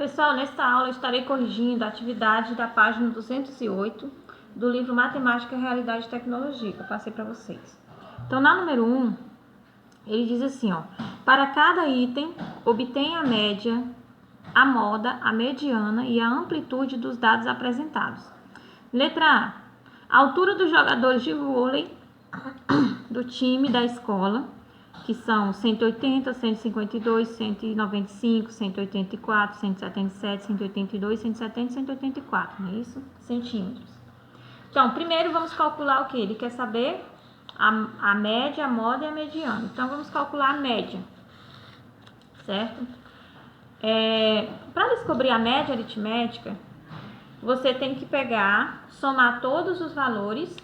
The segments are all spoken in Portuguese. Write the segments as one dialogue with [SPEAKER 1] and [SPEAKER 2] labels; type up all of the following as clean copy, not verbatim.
[SPEAKER 1] Pessoal, nesta aula eu estarei corrigindo a atividade da página 208 do livro Matemática, Realidade e Tecnologia, que eu passei para vocês. Então, na número 1, ele diz assim, ó: para cada item, obtenha a média, a moda, a mediana e a amplitude dos dados apresentados. Letra A altura dos jogadores de vôlei do time da escola, que são 180, 152, 195, 184, 177, 182, 170 e 184, não é isso? Centímetros. Então, primeiro vamos calcular o que? Ele quer saber a média, a moda e a mediana. Então, vamos calcular a média, certo? Para descobrir a média aritmética, você tem que pegar, somar todos os valores,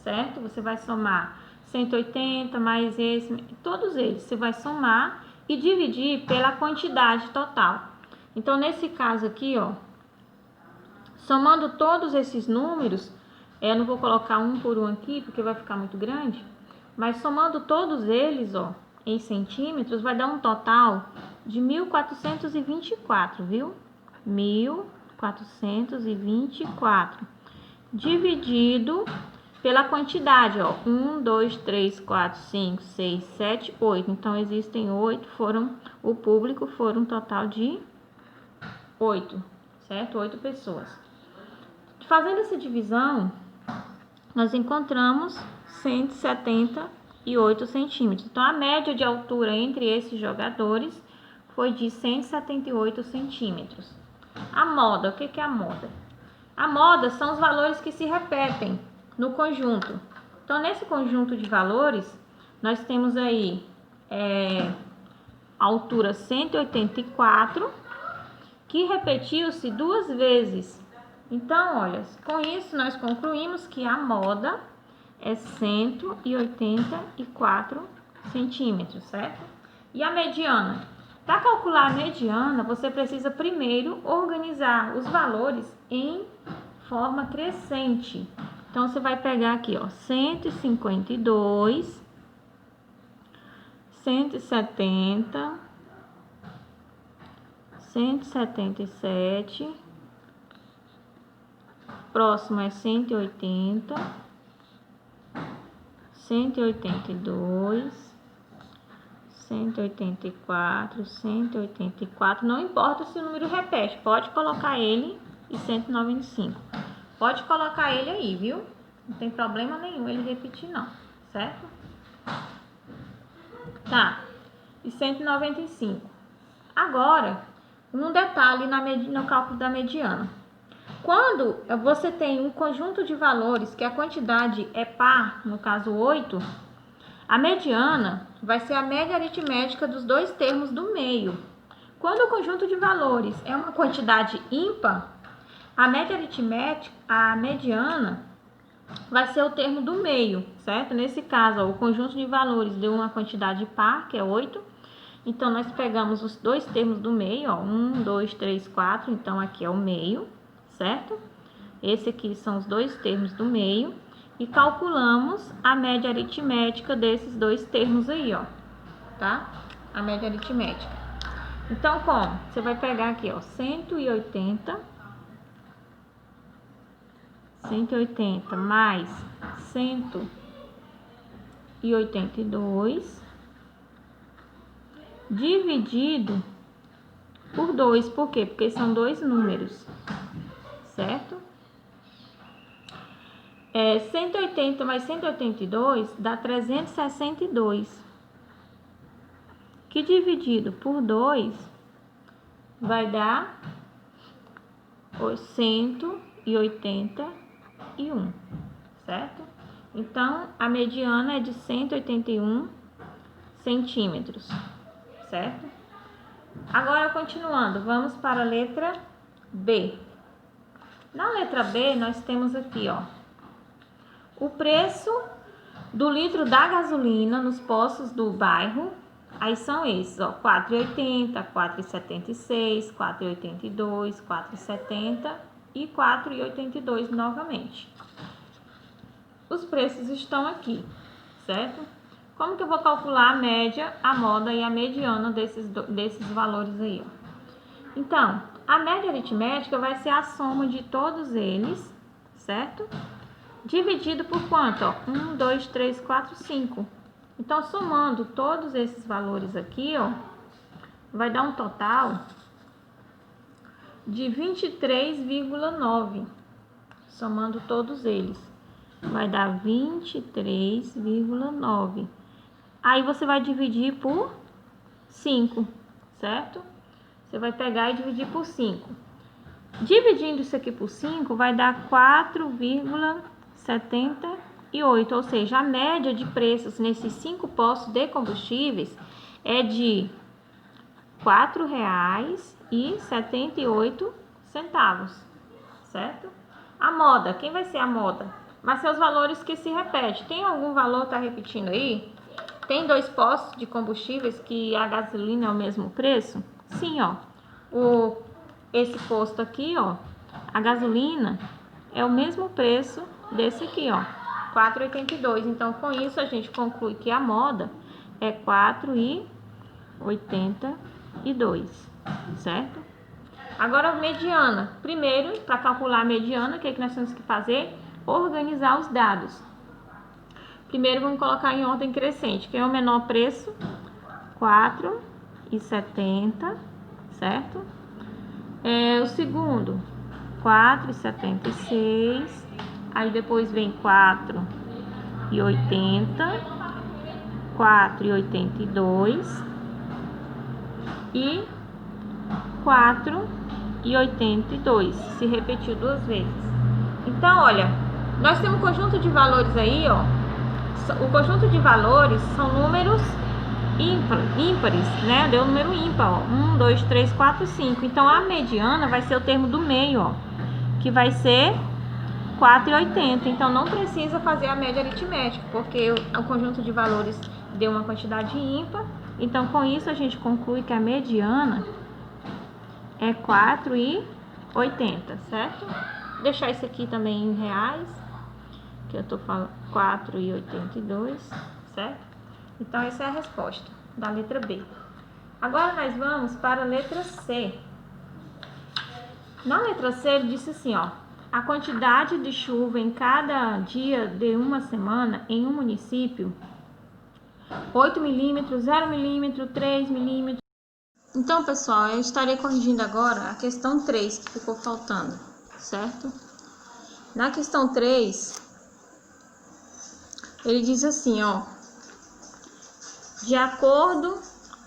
[SPEAKER 1] certo? Você vai somar 180 mais esse, todos eles, você vai somar e dividir pela quantidade total. Então, nesse caso aqui, ó, somando todos esses números, eu não vou colocar um por um aqui, porque vai ficar muito grande, mas somando todos eles, ó, em centímetros, vai dar um total de 1424, viu? 1424, dividido pela quantidade, ó, 1, 2, 3, 4, 5, 6, 7, 8. Então, existem 8, o público foram um total de 8, certo? 8 pessoas. Fazendo essa divisão, nós encontramos 178 centímetros. Então, a média de altura entre esses jogadores foi de 178 centímetros. A moda, o que é a moda? A moda são os valores que se repetem no conjunto. Então, nesse conjunto de valores, nós temos aí a altura 184, que repetiu-se 2 vezes. Então, olha, com isso nós concluímos que a moda é 184 centímetros, certo? E a mediana? Para calcular a mediana, você precisa primeiro organizar os valores em forma crescente. Então, você vai pegar aqui, ó, 152, 170, 177, próximo é 180, 182, 184, 184, não importa se o número repete, pode colocar ele e 195. Pode colocar ele aí, viu? Não tem problema nenhum ele repetir não, certo? Tá, e 195. Agora, um detalhe no cálculo da mediana. Quando você tem um conjunto de valores que a quantidade é par, no caso 8, a mediana vai ser a média aritmética dos dois termos do meio. Quando o conjunto de valores é uma quantidade ímpar, a média aritmética, a mediana, vai ser o termo do meio, certo? Nesse caso, ó, o conjunto de valores deu uma quantidade par, que é 8. Então, nós pegamos os dois termos do meio, ó, 1, 2, 3, 4. Então, aqui é o meio, certo? Esse aqui são os dois termos do meio. E calculamos a média aritmética desses dois termos aí, ó, tá? A média aritmética. Então, como? Você vai pegar aqui, ó, 180 mais 182 dividido por 2. Por quê? Porque são dois números, certo? 180 mais 182 dá 362, que dividido por 2 vai dar 181, certo? Então, a mediana é de 181 centímetros, certo? Agora, continuando, vamos para a letra B. Na letra B, nós temos aqui, ó, o preço do litro da gasolina nos postos do bairro. Aí são esses, ó, 4,80, 4,76, 4,82, 4,70 e 4,82 novamente. Os preços estão aqui, certo? Como que eu vou calcular a média, a moda e a mediana desses valores aí, ó? Então, a média aritmética vai ser a soma de todos eles, certo? Dividido por quanto? Ó, 1, 2, 3, 4, 5. Então, somando todos esses valores aqui, ó, vai dar um total de 23,9. Somando todos eles, vai dar 23,9. Aí você vai dividir por 5, certo? Você vai pegar e dividir por 5. Dividindo isso aqui por 5, vai dar 4,78. Ou seja, a média de preços nesses 5 postos de combustíveis é de R$ 4,78, certo? A moda, quem vai ser a moda? Vai ser os valores que se repetem. Tem algum valor que tá repetindo aí? Tem 2 postos de combustíveis que a gasolina é o mesmo preço? Sim, ó. Esse posto aqui, ó, a gasolina é o mesmo preço desse aqui, ó, 4,82. Então, com isso, a gente conclui que a moda é 4,82, certo? Agora, a mediana. Primeiro, para calcular a mediana, o que nós temos que fazer? Organizar os dados. Primeiro, vamos colocar em ordem crescente. Quem é o menor preço? 4,70, certo? O segundo, 4,76. Aí depois vem 4,80, 4,82 e 4,82. Se repetiu 2 vezes. Então, olha, nós temos um conjunto de valores aí, ó. O conjunto de valores são números ímpares, né? Deu um número ímpar, ó. 1, 2, 3, 4, 5. Então, a mediana vai ser o termo do meio, ó, que vai ser 4,80. Então, não precisa fazer a média aritmética, porque o conjunto de valores deu uma quantidade ímpar. Então, com isso, a gente conclui que a mediana é 4,80, certo? Vou deixar isso aqui também em reais, que eu tô falando 4,82, certo? Então, essa é a resposta da letra B. Agora, nós vamos para a letra C. Na letra C, ele disse assim, ó. A quantidade de chuva em cada dia de uma semana em um município, 8 milímetros, 0 milímetro, 3 milímetros. Então, pessoal, eu estarei corrigindo agora a questão 3, que ficou faltando, certo? Na questão 3, ele diz assim, ó. De acordo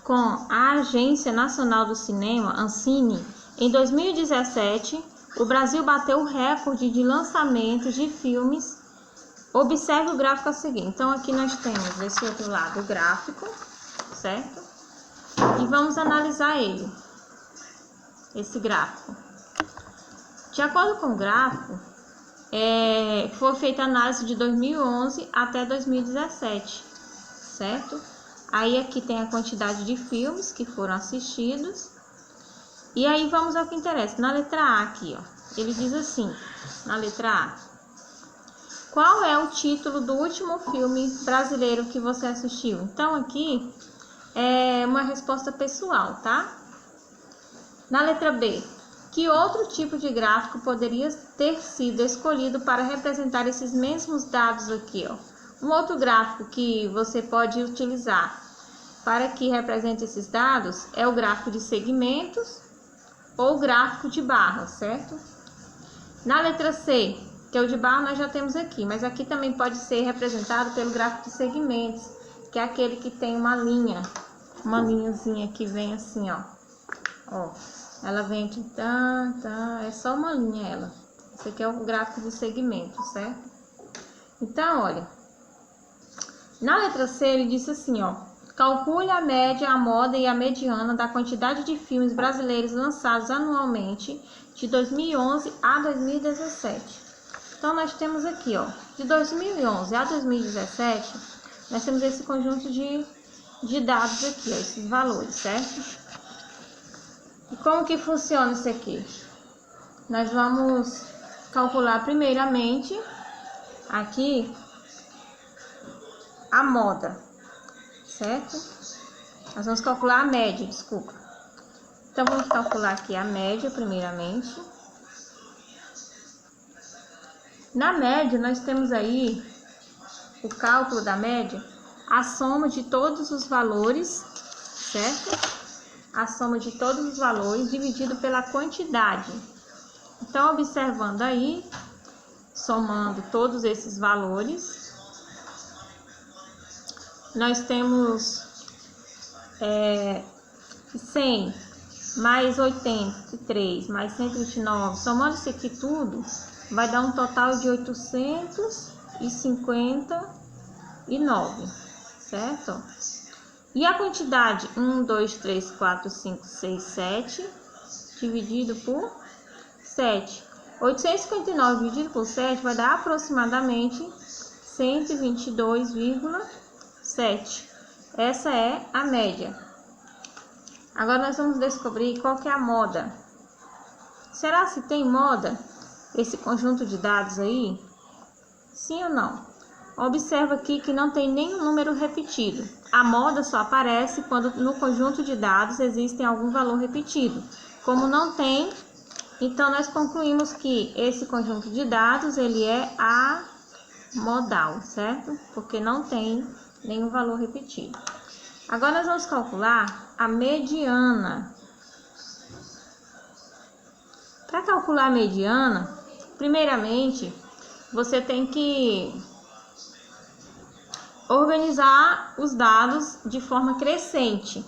[SPEAKER 1] com a Agência Nacional do Cinema, Ancine, em 2017, o Brasil bateu o recorde de lançamentos de filmes. Observe o gráfico a seguir. Então, aqui nós temos desse outro lado o gráfico, certo? E vamos analisar ele, esse gráfico. De acordo com o gráfico, foi feita a análise de 2011 até 2017, certo? Aí aqui tem a quantidade de filmes que foram assistidos. E aí vamos ao que interessa. Na letra A aqui, ó, ele diz assim, na letra A. Qual é o título do último filme brasileiro que você assistiu? Então aqui é uma resposta pessoal, tá? Na letra B. Que outro tipo de gráfico poderia ter sido escolhido para representar esses mesmos dados aqui, ó? Um outro gráfico que você pode utilizar para que represente esses dados é o gráfico de segmentos ou gráfico de barras, certo? Na letra C, que é o de barra, nós já temos aqui, mas aqui também pode ser representado pelo gráfico de segmentos, que é aquele que tem uma linhazinha que vem assim, ó. Ela vem aqui, é só uma linha ela. Esse aqui é o gráfico de segmentos, certo? Então, olha, na letra C ele disse assim, ó. Calcule a média, a moda e a mediana da quantidade de filmes brasileiros lançados anualmente de 2011 a 2017. Então, nós temos aqui, ó, de 2011 a 2017, nós temos esse conjunto de dados aqui, ó, esses valores, certo? E como que funciona isso aqui? Nós vamos calcular primeiramente aqui a moda, certo? Nós vamos calcular a média, desculpa. Então, vamos calcular aqui a média, primeiramente. Na média, nós temos aí o cálculo da média, a soma de todos os valores, certo? A soma de todos os valores dividido pela quantidade. Então, observando aí, somando todos esses valores, nós temos 100 mais 83 mais 129, somando isso aqui tudo, vai dar um total de 859, certo? E a quantidade 1, 2, 3, 4, 5, 6, 7, dividido por 7. 859 dividido por 7 vai dar aproximadamente 122,7. Essa é a média. Agora nós vamos descobrir qual que é a moda. Será se tem moda esse conjunto de dados aí? Sim ou não? Observa aqui que não tem nenhum número repetido. A moda só aparece quando no conjunto de dados existem algum valor repetido. Como não tem, então nós concluímos que esse conjunto de dados ele é amodal, certo? Porque não tem nenhum valor repetido. Agora nós vamos calcular a mediana. Para calcular a mediana, primeiramente, você tem que organizar os dados de forma crescente.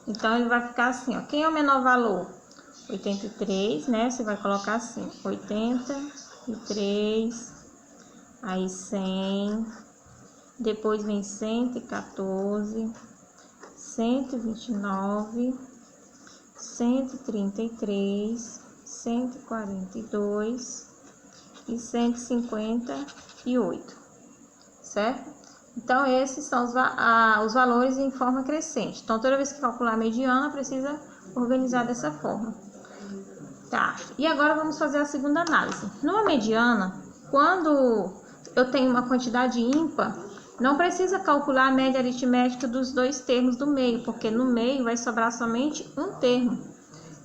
[SPEAKER 1] Então, ele vai ficar assim, ó. Quem é o menor valor? 83, né? Você vai colocar assim, 83, aí 100, depois vem 114, 129, 133, 142 e 158, certo? Então, esses são os valores em forma crescente. Então, toda vez que calcular a mediana, precisa organizar dessa forma. Tá, e agora vamos fazer a segunda análise. Numa mediana, quando eu tenho uma quantidade ímpar, não precisa calcular a média aritmética dos dois termos do meio, porque no meio vai sobrar somente um termo.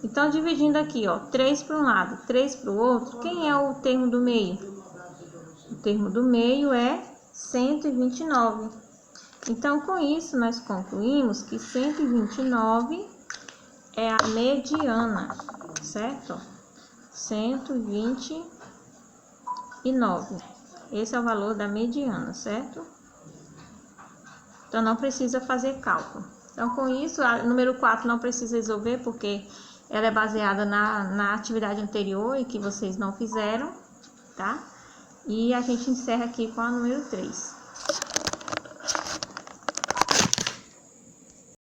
[SPEAKER 1] Então, dividindo aqui, ó, 3 para um lado, 3 para o outro, quem é o termo do meio? O termo do meio é 129. Então, com isso, nós concluímos que 129 é a mediana, certo? 129. Esse é o valor da mediana, certo? Então, não precisa fazer cálculo. Então, com isso, a número 4 não precisa resolver, porque ela é baseada na atividade anterior e que vocês não fizeram, tá? E a gente encerra aqui com a número 3.